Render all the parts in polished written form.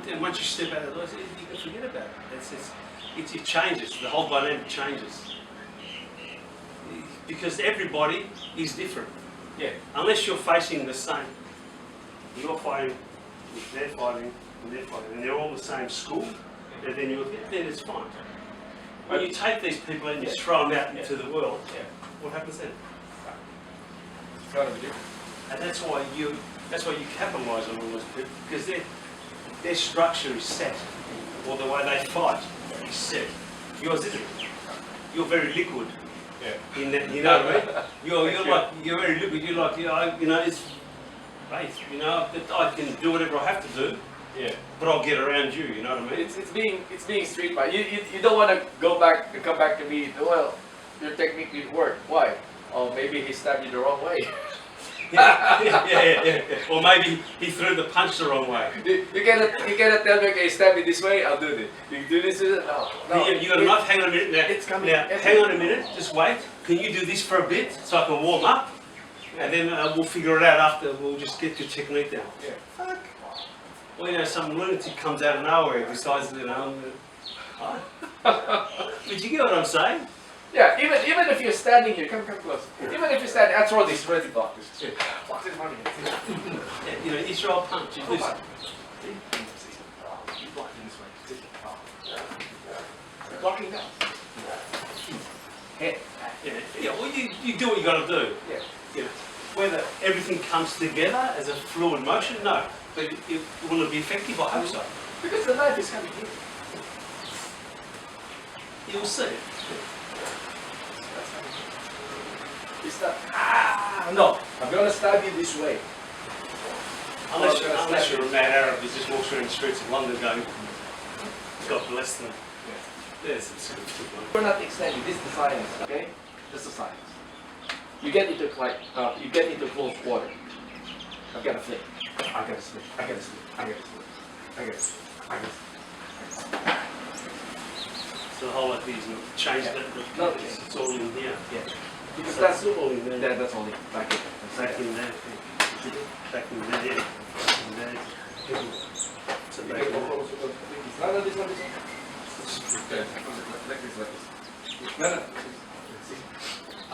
and once you step out of those, you can forget about it. It changes. The whole dynamic changes because everybody is different. Yeah. Unless you're facing the same, you're fighting, they're fighting, and they're fighting, and they're all the same school. And then it's fine. When you take these people and you throw them out into the world, what happens then? It's gotta be different. And that's why you capitalise on all those people, because their structure is set, or the way they fight is set. Yours isn't. You're very liquid. Yeah. In that, you know what I mean? You're very liquid. You're like, it's faith. That I can do whatever I have to do. Yeah. But I'll get around you. You know what I mean? It's being street fight. You don't want to come back to me. Well, your technique didn't work. Why? Oh, maybe he stabbed you the wrong way. yeah. Or maybe he threw the punch the wrong way. You cannot tell me, okay, stab me this way, I'll do this. You do this, no. You got a knife, hang on a minute now. It's coming. Now, hang on a minute, just wait. Can you do this for a bit so I can warm up? And then we'll figure it out after, we'll just get your technique down. Yeah. Fuck. Well, some lunatic comes out of nowhere and decides, but you get what I'm saying? Yeah, even if you're standing here, come close. Even if you're standing, I throw this ready block. Block this money. You throw a punch. You do something. You block this way. You're blocking down. Head. Well, you do what you got to do. Yeah. Whether everything comes together as a fluid motion, no. But will it be effective? I hope so. Because the knife is coming here. You'll see. It's not, no, I'm going to stab you this way. Unless you're a mad Arab who just walks around the streets of London going, God bless them. There's some We're not extending, this is the science, okay? This is the science. You get into close water. I've got to flip. I gotta slip. So the whole idea is not change that. No, it's all in here. Yeah. Because So that's all in there. that's only back in. Back in there. Back in there. Back in there. So back in there. No, this one. Like this. No.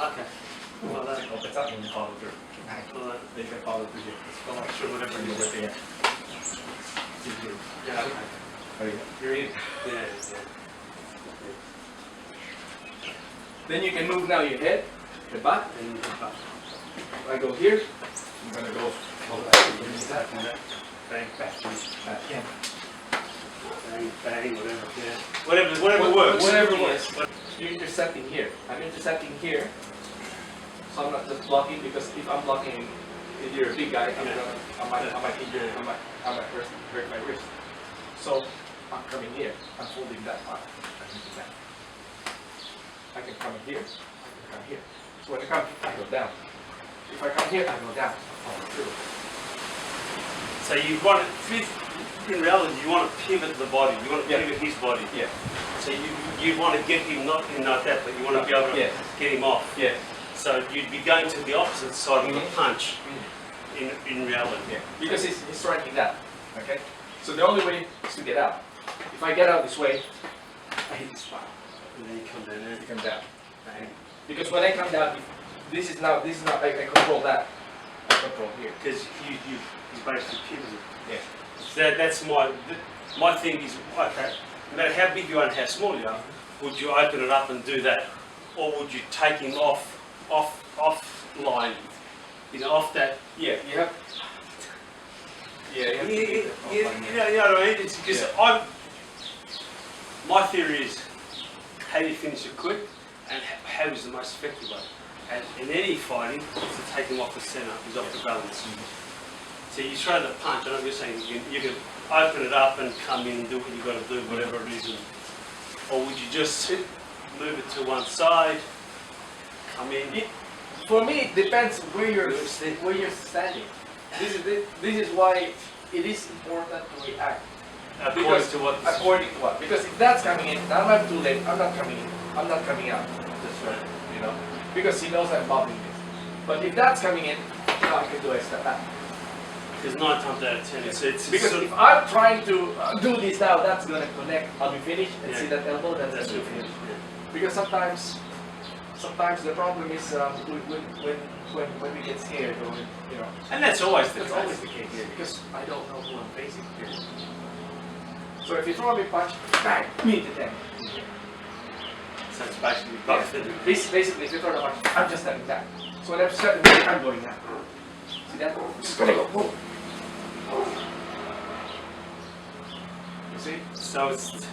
Okay. Well, that's It's up when you follow through. They can follow through here. well, I'm sure whatever You're you with do. it. Yeah. Okay. You're in. Yeah. Then you can move now your head, the back, And you come back. I go here, I'm gonna go all the way. Back and that. Bang, back, Yeah. bang, whatever. Yeah. Whatever works. Whatever works. You're intercepting here. I'm intercepting here, so I'm not just blocking, because if I'm blocking, if you're a big guy, I might injure, I might hurt my wrist. So I'm coming here, I'm holding that part. I can come here, I can come here. So when I come, I go down. If I come here, I go down. Follow through. So you want to, in reality, you want to pivot the body. You want to pivot his body. Yeah. So you want to get him not like that, but you want to be able to get him off. Yeah. So you'd be going to the opposite side of the punch. In reality. Yeah. Because he's striking that. Okay. So the only way is to get out. If I get out this way, I hit this spot. And then you come down there. You come down. Bang. Because when I come down, this is not. I control that. I control here. Because you basically pivoted. Yeah. So that's my thing is, okay, no matter how big you are and how small you are, would you open it up and do that, or would you take him off line, off that? Yeah. You have. Yeah. You have to keep it off line. You know what I mean? It's because my theory is, how do you finish it quick, and how is the most effective way? And in any fighting, is to take him off the centre, he's off the balance. So you throw the punch, and I'm just saying you can open it up and come in and do what you've got to do, whatever it is. Or would you just move it to one side, come in? For me, it depends where you're standing. This is why it is important to react. According to what? According to what? Because if that's coming in, I'm too late. I'm not coming in. I'm not coming out. That's right. Because he knows I'm bobbing this. But if that's coming in, now I can do a step back. Because 9 times out of 10, it's Because sort if of, I'm trying to do this now, that's gonna connect. I'll be finished and Yeah. see that elbow. That's that's gonna good be for you. finished. Because sometimes the problem is when we get scared or you know. And that's always the That's case. always the case because I don't know who I'm facing. So if you throw me a punch, bang, me to them. So it's basically both. isn't it? Basically, if you throw the punch, I'm just stepping back. So when I'm stepping back, I'm going down. See that? It's gonna go boom. You see? So it's,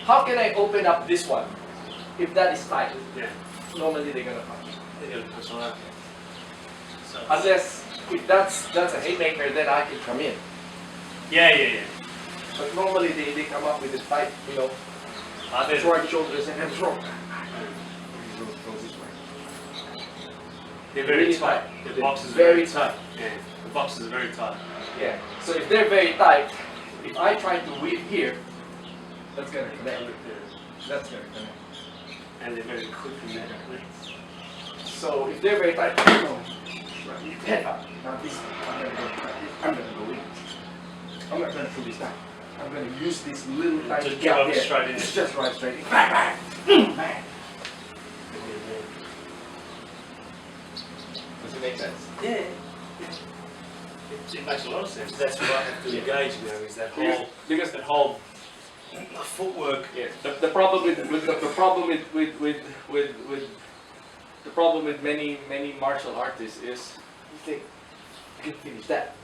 How can I open up this one if that is tight? yeah, Normally they're gonna punch. they're going to push on that. So, Unless if that's a haymaker, then I can come in. yeah. But normally they come up with this tight, you know, short shoulders and then throw. They're very Really tight. tight. The box is Very tight. Yeah, the boxes are very tight. Yeah. So if they're very tight, if I try to whip here, that's gonna connect. That's gonna connect. And they're very quick in that. So if they're very tight, head up. Now this, I'm gonna go in. I'm not gonna pull this down. I'm gonna use this little tiny Just gap drive it there. straight in. It's just right straight in. Bang, bang, bang. Does it make sense? Yeah. It makes a lot of sense. That's what I have to engage now, is that whole, Because that whole footwork. yeah, the problem with the problem with many martial artists is you think you can finish that.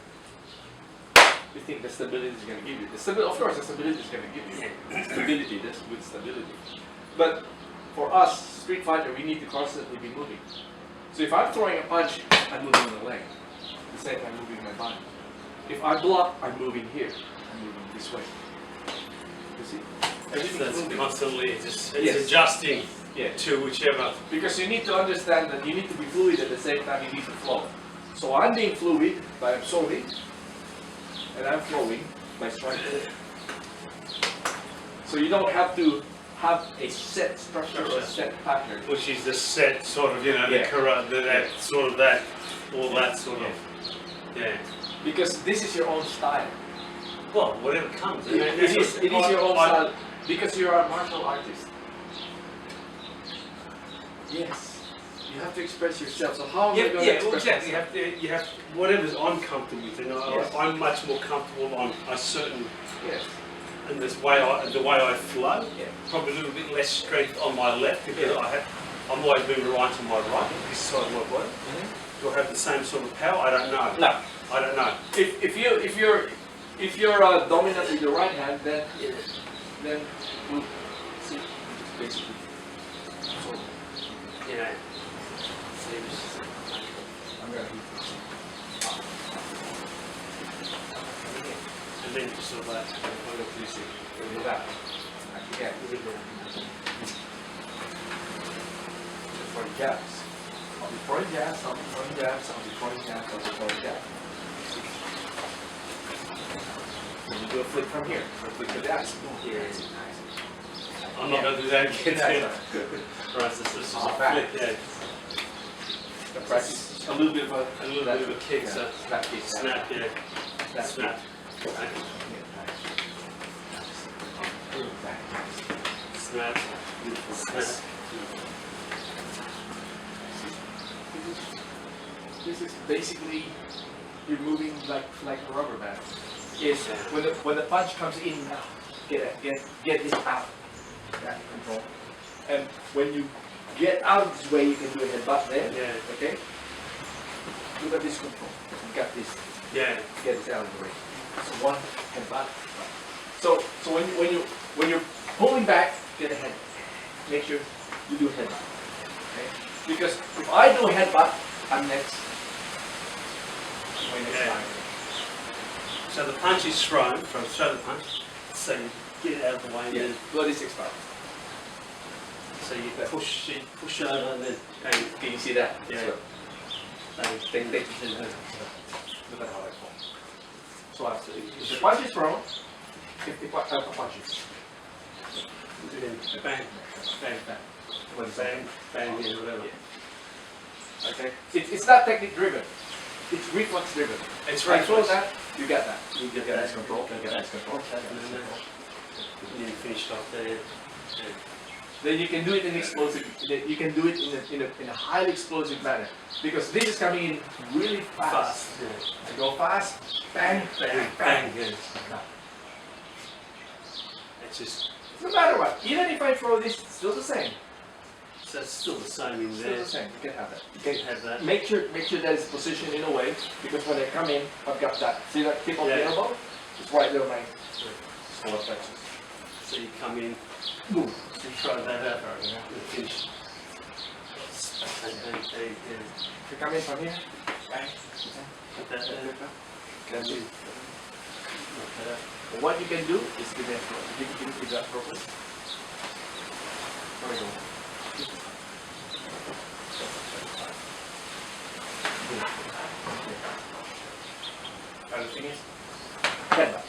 You think the stability is going to give you of course the stability is going to give you stability. That's with stability. But for us street fighter, we need to constantly be moving. So if I'm throwing a punch, I'm moving the leg. At the same time, I'm moving my body. If I block, I'm moving here. I'm moving this way. You see? So it's moving. constantly just Yes. adjusting Yeah. to whichever. Because you need to understand that you need to be fluid at the same time you need to flow. So I'm being fluid by absorbing, and I'm flowing by striking. So you don't have to have a set structure or a set pattern. Which is the set sort of, you know, Yeah. the corrupt, that sort of that, all that sort of, yeah. Because this is your own style. Well, whatever comes. It is your own style because you are a martial artist. Yes. You have to express yourself. So how am I Yeah, going to yeah, express exactly. myself? You have whatever's I'm comfortable with. You know, Yes. I'm much more comfortable on a certain, Yes. and the way I flow. Yeah. Probably a little bit less strength on my left because Yeah. I'm always being reliant on my right, this side of my body. Do I have the same sort of power? I don't know. No. I don't know. If you're dominant with your right hand, then we'll see. Just basically. So Yeah. I'm gonna do this. And then just sort of like, Do that. Again. For jabs. I'll be throwing jabs, I'll be throwing jabs, I'll be throwing jabs, I'll be throwing jabs. And you do a flip from here, a flip to that. Yeah. I'm not going to do that again. Right, so this is a flip, yeah. The practice. A little bit of a kick, yeah. so Snap kick. snap, yeah. Snap. Snap. Snap. This is basically you're moving like a rubber band. Yes. When the punch comes in now, get this out. That control. And when you get out of this way, you can do a headbutt there. Yeah. Okay. Look at this control. You got this. Yeah. Get this out of the way. So one headbutt. So when you're pulling back, get a head. Make sure you do a headbutt. Okay? Because if I do a headbutt, I'm next. My next Yeah. time. So the punch is thrown from throw the punch, so you get it out of the way and Yeah. then, Bloody six power. so you push over and then, and Can you see that? Yeah. So, bang. look at how I fall. So after if the punch is thrown, if the punch is Then bang, bang, bang. when Bang, bang, yeah, whatever. Okay. It's not technique driven. it's reflex driven. It's I throw reflex. that, you get that. You get Get that. ice control. Get ice control. And then finished off there. Yeah. Then you can do it in explosive. You can do it in a highly explosive manner because this is coming in really fast. Yeah. I go fast, bang, bang, bang. Yeah. It's just, No matter what, even if I throw this, it's still the same. so it's still the same in Still there. the same. You can have that. You can have that. Make sure that it's positioned in a way because when I come in, I've got that. See that tip of the Yeah. elbow? It's right there, my solar plexus. So you come in, Boom. you throw that out, Yeah. and finish. And If you come in from here, bang, put that there. can do. Knock that out. And what you can do is give that properly. There we go. Other thing is, head back.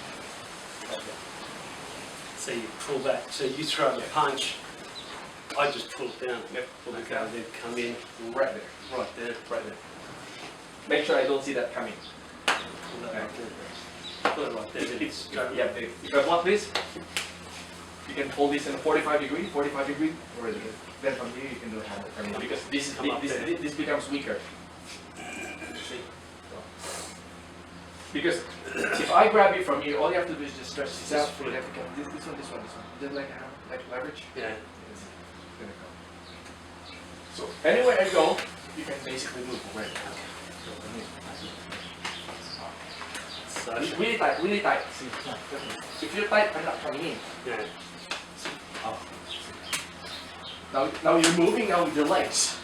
So you pull back, so you throw the punch, I just pull it down. Yep, pull it Okay, down. then come in, Right there. right there, Right there. Make sure I don't see that coming. pull that right there. Put it right there, then it's straight. Yeah, if I want this, you can hold this in a 45 degree, or then from here you can do a hand coming in because Come up there. this becomes weaker. See? Because if I grab it from here, all you have to do is just stretch this out. You have to get this one. Just like a hand, like leverage. Yeah. It's gonna go. So anywhere I go, you can basically move right now. So from here. So, It's really tight, really tight. See? If you're tight, I'm not coming in. yeah. Oh. Now you're moving now with your legs.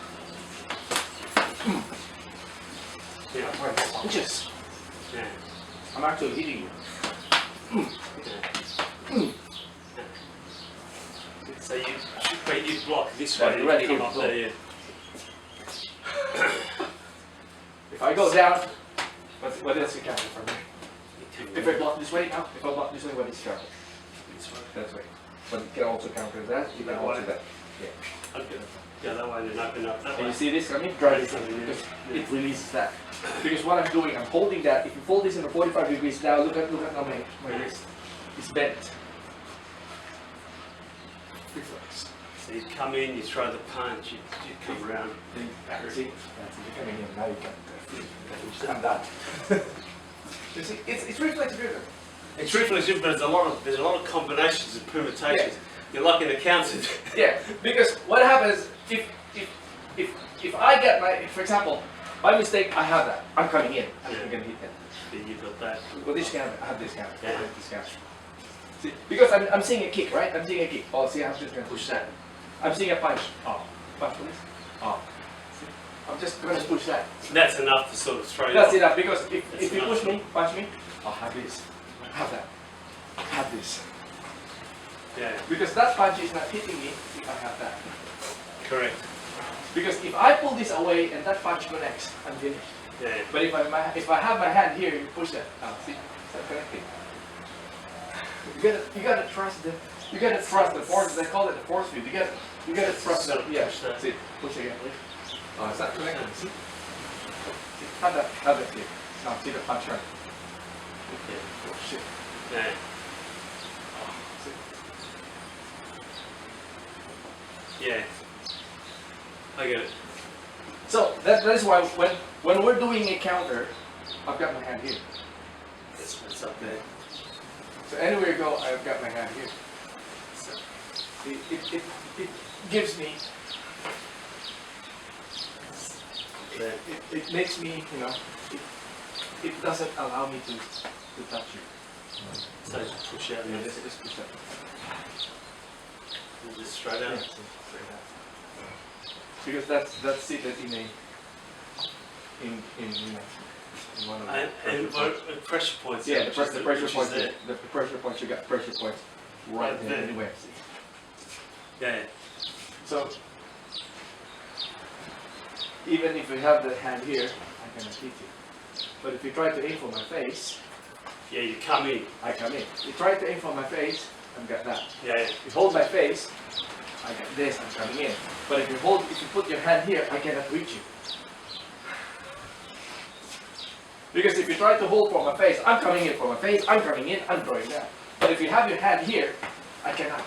Yeah. Right, punches. Yeah. I'm actually hitting you. Yeah. So you block this Yeah, way, you're ready, you come here, up go. there, yeah. If I go down, what else you can do from here? You come If I block this way now, if I block this way, what is counter? this way. That way. But you can also counter that, you can That also way. that. Okay. Go that way, then open up that And way. you see this coming? Drive this in, Yeah. because it releases that. Because what I'm doing, I'm holding that. If you fold this in a 45 degrees now, look at now my wrist. It's bent. Reflex. So you come in, you throw the punch, you come around. See? That's it. You're coming in. Now you can. I'm done. You see, it's reflex driven. It's reflex, but there's a lot of combinations and permutations. You're like an accountant. Yeah, because what happens if I get my, for example, by mistake I have that, I'm coming in, I'm Yeah. gonna hit that. Then you've got that. Well, this guy, I have this guy, Yeah. this guy. See, because I'm seeing a kick, right? I'm seeing a kick. Oh, see, I'm just gonna push that. I'm seeing a punch. Oh, punch please. Oh, see, I'm just gonna push that. That's enough to sort of throw you That's off. enough because if you enough. push me, punch me, I'll have this, have that, have this. Yeah, Because that punch is not hitting me if I have that. correct. Because if I pull this away and that punch connects, I'm finished. Yeah. But if I have my hand here, you push that. See, it's not connecting. You gotta trust the force. They call it the force field. You gotta trust So that. Yeah. push that. See, push again, please. Oh, it's not connecting. See, have that here. Now see the punch right. Yeah. Oh shit. Yeah. Oh, see. Yeah. I get it. So that is why when we're doing a counter, I've got my hand here. That's what's up there. So anywhere you go, I've got my hand here. So, It gives me, there. it makes me, it doesn't allow me to touch you. So just push out Yeah, and just push that. just straight Yeah, out. straight out. Because that's seated in one of And the pressure points. yeah, the which is pressure which is points. there. The pressure points. You got pressure points right Right there. there. Anywhere. Yeah. So even if you have the hand here, I cannot hit you. But if you try to aim for my face, Yeah, you come in. I come in. You try to aim for my face, I've got that. Yeah. You hold my face, I got this, I'm coming in. But if you put your hand here, I cannot reach you. Because if you try to hold from my face, I'm coming in from my face, I'm coming in, I'm drawing down. But if you have your hand here, I cannot.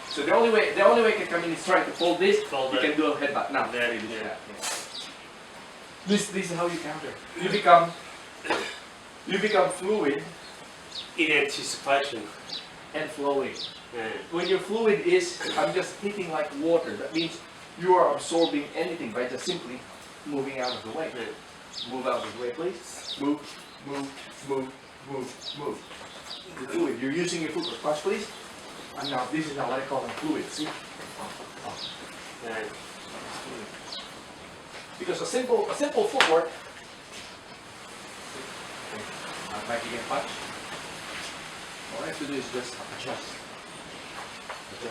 So the only way I can come in is trying to fold this. Fold you it. can do a headbutt. Now, There it is. yeah. This is how you counter. You become fluid In anticipation. and flowing. Yeah. When your fluid is, I'm just hitting like water. That means you are absorbing anything by just simply moving out of the way. Yeah. Move out of the way, please. Move, move, move, move, move. The fluid. You're using your foot for punch, please. And now this is now what I call a fluid. See? Yeah. Because a simple footwork. I'm back again, punch. All I have to do is just adjust.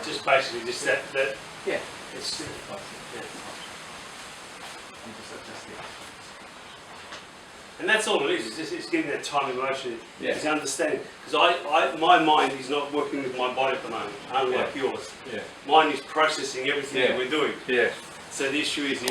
Just basically just that Yeah. it's yeah. I'm just adjusting. And that's all it is. It's getting that time and motion. Yeah. It's understanding. Because my mind is not working with my body at the moment, unlike yours. Yeah. Mine is processing everything that we're doing. Yeah. So the issue is